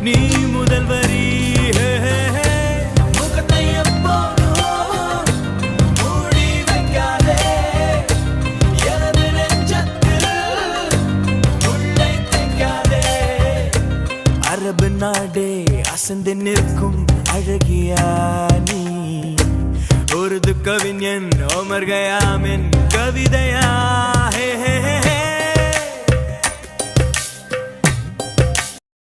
நீ முதல் வரி. முகத்தை எப்போதும் மூடி வைக்காதே, எனது நெஞ்சத்தில் உள்ளே தைக்காதே. அரபு நாடே அசந்து நிற்கும் அழகியா நீ, உருது கவிஞன் ஓமர் கயாமின் கவிதையா.